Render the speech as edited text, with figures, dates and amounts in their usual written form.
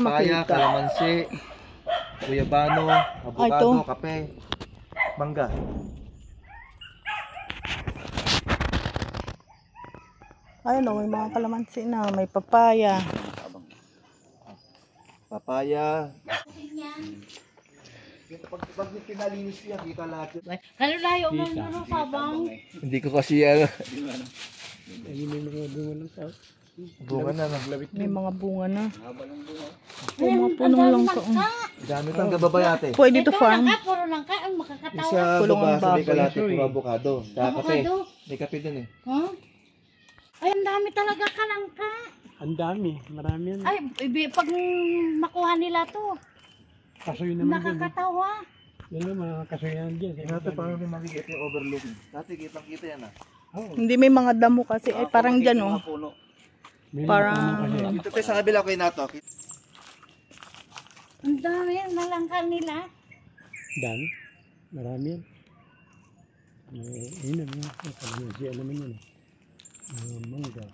papaya, makita. kalamansi, guyabano, avocado, kape, mangga. Ayun o, may mga kalamansi na, may papaya. Papaya. Pag pinalinis niya, kita lahat yun. Kalo layo mo nung sabang. Hindi ko kasi ano. May mga bunga ng tao. Bunga na, no? May mga bunga na. Ay, mga ang punong dami langka. langka. Gamit ang gababayate. Pwede to Ito farm. langka, puro langka. Ang makakatawa. Isa Kulong baba ang sa may baboy. kalate, puro avocado. Tsaka kape. Avocado. May kape dun eh. Huh? Ay, ang dami talaga kalangka. Ang dami, marami yan. Ay, pag makuha nila to, Kasoy naman din. nakakatawa. Yan lang, mga kasoyan dyan. Ito paano may makikita yung overlooking. Dati kitang-kita yan ah. Oo. Hindi may mga damo kasi. Ay, parang dyan o. May Parang- mga puno kasi. Dito tayo sa kabila ko yung nato. Ang dami na langka nila. Dami. Marami yan. Ayun na, kalamansi, alam mo yun. Mangga.